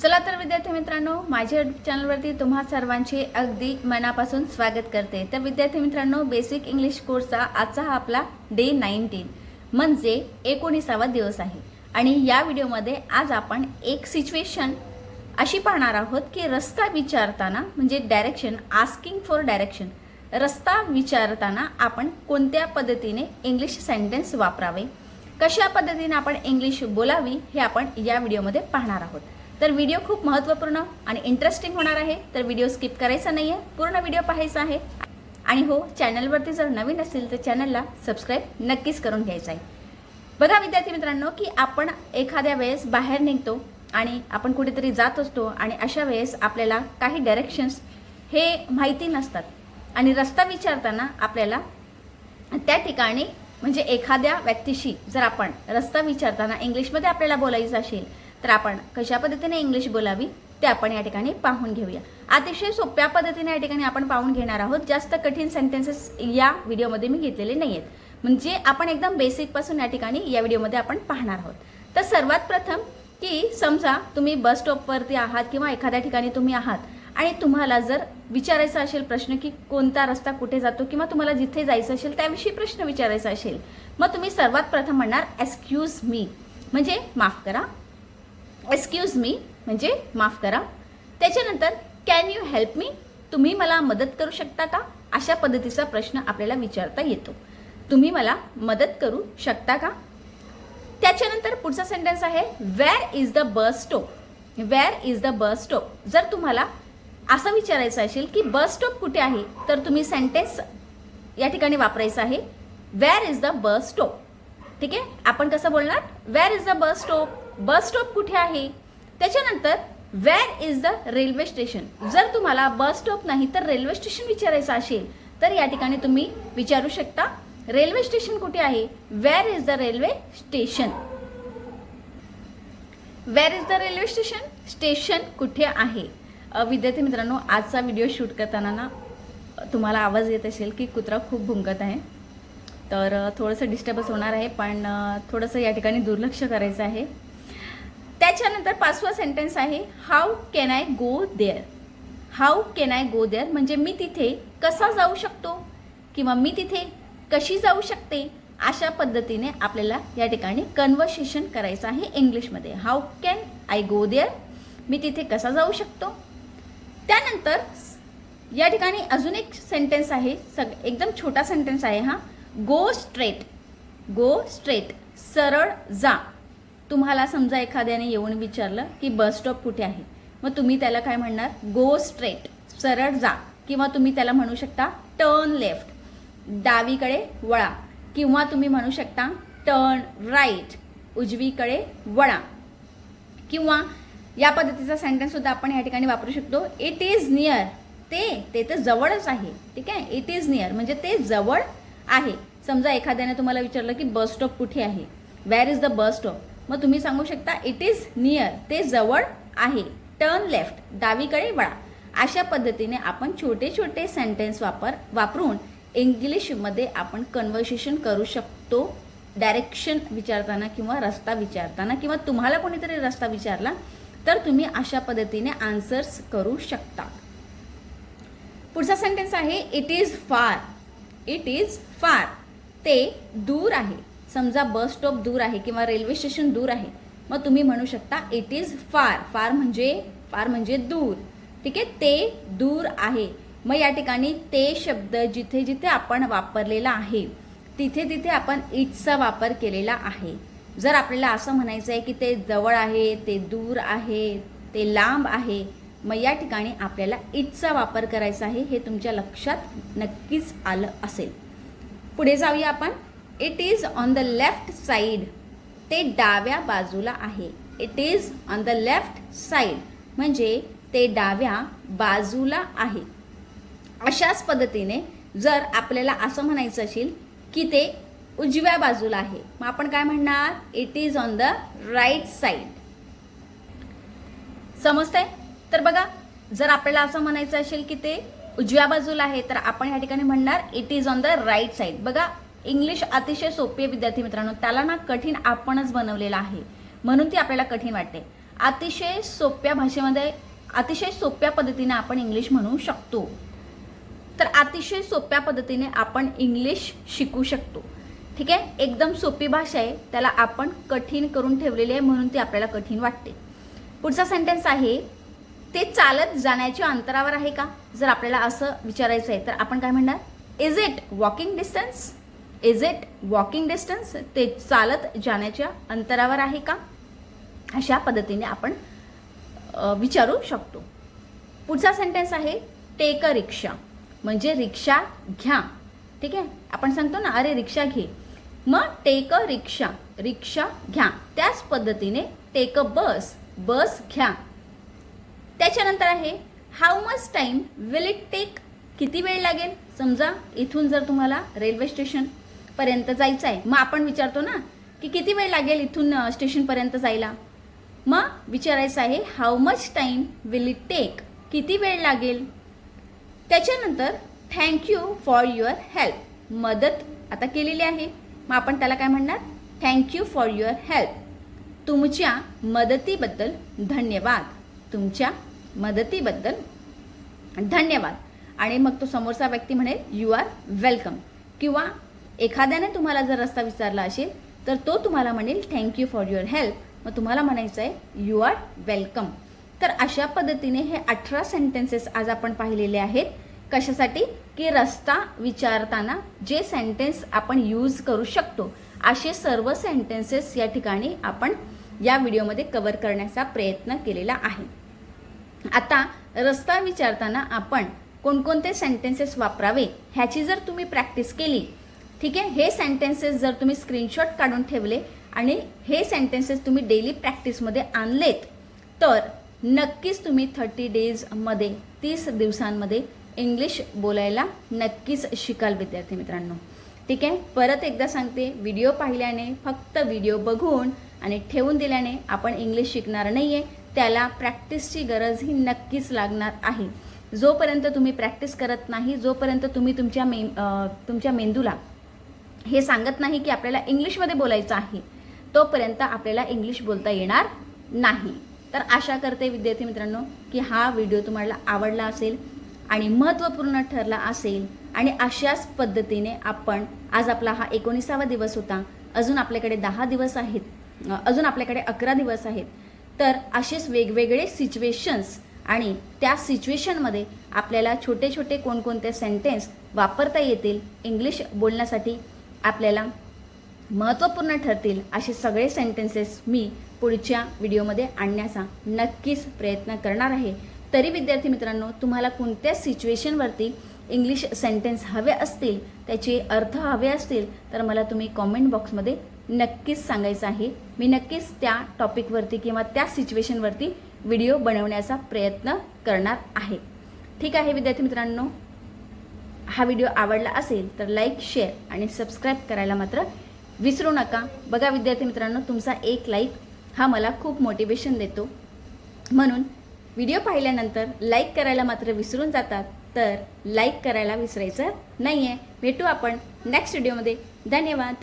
चला तर विद्यार्थी मित्रांनो, माझ्या यूट्यूब चॅनलवरती तुम्हा सर्वांचे अगदी मनापासून स्वागत करते। तर विद्यार्थी मित्रांनो, बेसिक इंग्लिश कोर्सचा आजचा हा आपला डे 19 म्हणजे 19वा दिवस आहे। आणि या व्हिडिओमध्ये आज आपण एक सिच्युएशन अशी पाहणार आहोत की रस्ता विचारताना म्हणजे डायरेक्शन, आस्किंग फॉर डायरेक्शन, रस्ता विचारताना आपण कोणत्या पद्धतीने इंग्लिश सेंटेन्स वापरावे, कशा पद्धतीने आपण इंग्लिश बोलावी हे आपण या व्हिडिओमध्ये पाहणार आहोत। तर व्हिडिओ खूप महत्त्वपूर्ण आणि इंटरेस्टिंग होणार आहे, तर व्हिडिओ स्किप करायचा नाही आहे, पूर्ण व्हिडिओ पाहायचा आहे। आणि हो, चॅनलवरती जर नवीन असेल तर चॅनलला सबस्क्राइब नक्कीच करून घ्यायचं आहे। बघा विद्यार्थी मित्रांनो, की आपण एखाद्या वेळेस बाहेर निघतो आणि आपण कुठेतरी जात असतो आणि अशा वेळेस आपल्याला काही डायरेक्शन्स हे माहिती नसतात आणि रस्ता विचारताना आपल्याला त्या ठिकाणी म्हणजे एखाद्या व्यक्तीशी जर आपण रस्ता विचारताना इंग्लिशमध्ये आपल्याला बोलायचं असेल तर आपण कशा पद्धतीने इंग्लिश बोलावी ते आपण या ठिकाणी पाहून घेऊया। अतिशय सोप्या पद्धतीने या ठिकाणी आपण पाहून घेणार आहोत, जास्त कठीण सेंटेन्सेस या व्हिडिओमध्ये मी घेतलेले नाही आहेत, म्हणजे आपण एकदम बेसिक पासून या ठिकाणी या व्हिडिओमध्ये आपण पाहणार आहोत। तर सर्वात प्रथम की समजा तुम्ही बस स्टॉपवरती आहात किंवा एखाद्या ठिकाणी तुम्ही आहात आणि तुम्हाला जर विचारायचा असेल प्रश्न की कोणता रस्ता कुठे जातो किंवा तुम्हाला जिथे जायचं असेल त्याविषयी प्रश्न विचारायचा असेल, मग तुम्ही सर्वात प्रथम म्हणणार एक्सक्यूज मी म्हणजे माफ करा, एक्सक्यूज मी म्हणजे माफ करा। त्याच्यानंतर कॅन यू हेल्प मी, तुम्ही मला मदत करू शकता का, अशा पद्धतीचा प्रश्न आपल्याला विचारता येतो, तुम्ही मला मदत करू शकता का। त्याच्यानंतर पुढचा सेंटेन्स आहे where is the bus stop, where is the bus stop. जर तुम्हाला असं विचारायचं असेल की बस स्टॉप कुठे आहे तर तुम्ही सेंटेन्स या ठिकाणी वापरायचं आहे where is the bus stop. ठीक आहे, आपण कसं बोलणार, where is the bus stop, bus stop कुठे आहे। त्याच्यानंतर where is the railway station, जर तुम्हाला बस स्टॉप नाही तर रेल्वे स्टेशन विचारायचं असेल तर या ठिकाणी तुम्ही विचारू शकता रेल्वे स्टेशन कुठे आहे, where is the railway station, where is the railway station, station कुठे आहे। विद्यार्थी मित्रांनो, आजचा व्हिडिओ शूट करताना ना तुम्हाला आवाज येत असेल की कुत्रा खूप भुंकत आहे, तर थोडंसं डिस्टर्बन्स होणार आहे, पण थोडंसं या ठिकाणी दुर्लक्ष करायचं आहे। त्याच्यानंतर पाचवा सेंटेन्स आहे how can I go there, how can I go there म्हणजे मी तिथे कसा जाऊ शकतो किंवा मी तिथे कशी जाऊ शकते, अशा पद्धतीने आपल्याला या ठिकाणी कन्व्हर्सेशन करायचं आहे इंग्लिशमध्ये। How can I go there, मी तिथे कसा जाऊ शकतो। त्यानंतर या ठिकाणी अजून एक सेंटेन्स आहे, एकदम छोटा सेंटेन्स आहे हा, गो स्ट्रेट, गो स्ट्रेट सरळ जा। तुम्हाला समजा एखाद्याने येऊन विचारलं की बस स्टॉप कुठे आहे, मग तुम्ही त्याला काय म्हणणार, गो स्ट्रेट सरळ जा, किंवा तुम्ही त्याला म्हणू शकता टर्न लेफ्ट डावीकडे वळा, किंवा तुम्ही म्हणू शकता टर्न राईट उजवीकडे वळा, किंवा या पद्धतीचा सेंटेन्स सुद्धा आपण या ठिकाणी वापरू शकतो इट इज नियर, ते तर जवळच आहे। ठीक आहे, इट इज नियर म्हणजे ते जवळ आहे। समजा एखाद्याने तुम्हाला विचारलं की बस स्टॉप कुठे आहे, where is the bus stop, मग तुम्ही सांगू शकता इट इज नियर, ते जवळ आहे, टर्न लेफ्ट डावीकडे वळा। अशा पद्धतीने आपण छोटे छोटे सेंटेन्स वापरून इंग्लिशमध्ये आपण कन्व्हर्सेशन करू शकतो, डायरेक्शन विचारताना किंवा रस्ता विचारताना, किंवा तुम्हाला कोणीतरी रस्ता विचारला तर तुम्ही अशा पद्धतीने आन्सर्स करू शकता। पुढचा सेंटेन्स आहे it is far, it is far ते दूर आहे। समजा बस स्टॉप दूर आहे किंवा रेल्वे स्टेशन दूर आहे, मग तुम्ही म्हणू शकता इट इज फार, फार म्हणजे दूर। ठीक आहे, ते दूर आहे। मग या ठिकाणी ते शब्द जिथे जिथे आपण वापरलेला आहे तिथे तिथे आपण इटचा वापर केलेला आहे। जर आपल्याला असं म्हणायचं आहे की ते जवळ आहे, ते दूर आहे, ते लांब आहे, मग या ठिकाणी आपल्याला इटचा वापर करायचा आहे, हे तुमच्या लक्षात नक्कीच आलं असेल। पुढे जाऊया आपण, it is on the left side, ते डाव्या बाजूला आहे, it is on the left side म्हणजे ते डाव्या बाजूला आहे। अशाच पद्धतीने जर आपल्याला असं म्हणायचं असेल की ते उजव्या बाजूला आहे, मग आपण काय म्हणणार, it is on the right side. समजतंय? तर बघा, जर आपल्याला असं म्हणायचं असेल की ते उजव्या बाजूला आहे तर आपण या ठिकाणी म्हणणार it is on the right side. बघा, इंग्लिश अतिशय सोपे विद्यार्थी मित्रांनो, त्याला ना कठीण आपणच बनवलेला आहे, म्हणून ती आपल्याला कठीण वाटते। अतिशय सोप्या भाषेमध्ये अतिशय सोप्या पद्धतीने आपण इंग्लिश म्हणू शकतो. तर अतिशय सोप्या पद्धतीने आपण इंग्लिश शिकू शकतो. ठीक आहे, एकदम सोपी भाषा आहे, त्याला आपण कठीण करून ठेवलेली आहे म्हणून ती आपल्याला कठीण वाटते. पुढचा सेंटेन्स आहे, ते चालत जाण्याच्या अंतरावर आहे का? जर आपल्याला असं विचारायचं आहे तर आपण काय म्हणणार? Is it walking distance? Is it walking distance? ते चालत जाण्याच्या अंतरावर आहे का? अशा पद्धतीने आपण विचारू शकतो. पुढचा सेंटेन्स आहे, टेक अ रिक्षा, म्हणजे रिक्षा घ्या. ठीक आहे, आपण सांगतो ना, अरे रिक्षा घे, मग टेक अ रिक्षा, रिक्षा घ्या. त्याच पद्धतीने टेक अ बस, बस घ्या. त्याच्यानंतर आहे, how much time will it take? किती वेळ लागेल? समजा इथून जर तुम्हाला रेल्वे स्टेशनपर्यंत जायचं आहे, मग आपण विचारतो ना की किती वेळ लागेल इथून स्टेशनपर्यंत जायला. मग विचारायचं आहे, how much time will it take? किती वेळ लागेल? त्याच्यानंतर थँक्यू फॉर युअर हेल्प, मदत आता केलेली आहे, मग आपण त्याला काय म्हणणार? थँक्यू फॉर युअर हेल्प, तुमच्या मदतीबद्दल धन्यवाद, तुमच्या मदतीबद्दल धन्यवाद. आणि मग तो समोरचा व्यक्ती म्हणेल, यू आर वेलकम. किंवा एखाद्याने तुम्हाला जर रस्ता विचारला असेल तर तो तुम्हाला म्हणेल थँक्यू फॉर युअर हेल्प, मग तुम्हाला म्हणायचं आहे यू आर वेलकम. तर अशा पद्धतीने हे 18 सेंटेन्सेस आज आपण पाहिलेले आहेत. कशासाठी? की रस्ता विचारताना जे सेंटेन्स आपण यूज करू शकतो असे सर्व सेंटेन्सेस या ठिकाणी आपण या व्हिडिओमध्ये कव्हर करण्याचा प्रयत्न केलेला आहे. आता रस्ता विचारताना आपण कोणकोणते सेंटेन्सेस वापरावे ह्याची जर तुम्ही प्रॅक्टिस केली, ठीक आहे, हे सेंटेन्सेस जर तुम्ही स्क्रीनशॉट काढून ठेवले आणि हे सेंटेन्सेस तुम्ही डेली प्रॅक्टिसमध्ये आणलेत तर नक्कीच तुम्ही 30 डेजमध्ये 30 दिवसांमध्ये इंग्लिश बोलायला नक्कीच शिकाल विद्यार्थी मित्रांनो. ठीक आहे, परत एकदा सांगते, व्हिडिओ पाहिल्याने, फक्त व्हिडिओ बघून आणि ठेवून दिल्याने आपण इंग्लिश शिकणार नाही आहे. त्याला प्रॅक्टिसची गरज ही नक्कीच लागणार आहे. जोपर्यंत तुम्ही प्रॅक्टिस करत नाही, जोपर्यंत तुम्ही तुमच्या मेंदूला हे सांगत नाही की आपल्याला इंग्लिशमध्ये बोलायचं आहे, तोपर्यंत आपल्याला इंग्लिश बोलता येणार नाही. तर आशा करते विद्यार्थी मित्रांनो की हा व्हिडिओ तुम्हाला आवडला असेल आणि महत्त्वपूर्ण ठरला असेल. आणि अशाच पद्धतीने आपण आज आपला हा 19वा दिवस होता, अजून आपल्याकडे 10 दिवस आहेत, अजून आपल्याकडे 11 दिवस आहेत. तर असेच वेगवेगळे सिच्युएशन्स आणि त्या सिच्युएशनमध्ये आपल्याला छोटे छोटे कोणकोणते सेंटेन्स वापरता येतील, इंग्लिश बोलण्यासाठी आपल्याला महत्त्वपूर्ण ठरतील असे सगळे सेंटेन्सेस मी पुढच्या व्हिडिओमध्ये आणण्याचा नक्कीच प्रयत्न करणार आहे. तरी विद्यार्थी मित्रांनो, तुम्हाला कोणत्या सिच्युएशनवरती इंग्लिश सेंटेन्स हवे असतील, त्याचे अर्थ हवे असतील तर मला तुम्ही कॉमेंट बॉक्समध्ये नक्कीच सांगायचं आहे. मी नक्कीच त्या टॉपिकवरती किंवा त्या सिच्युएशनवरती व्हिडिओ बनवण्याचा प्रयत्न करणार आहे. ठीक आहे विद्यार्थी मित्रांनो, हा व्हिडिओ आवडला असेल तर लाईक, शेअर आणि सबस्क्राईब करायला मात्र विसरू नका. बघा विद्यार्थी मित्रांनो, तुमचा एक लाईक हा मला खूप मोटिवेशन देतो, म्हणून व्हिडिओ पाहिल्यानंतर लाईक करायला मात्र विसरून जातात, तर लाईक करायला विसरायचं नाही आहे. भेटू आपण नेक्स्ट व्हिडिओमध्ये. धन्यवाद.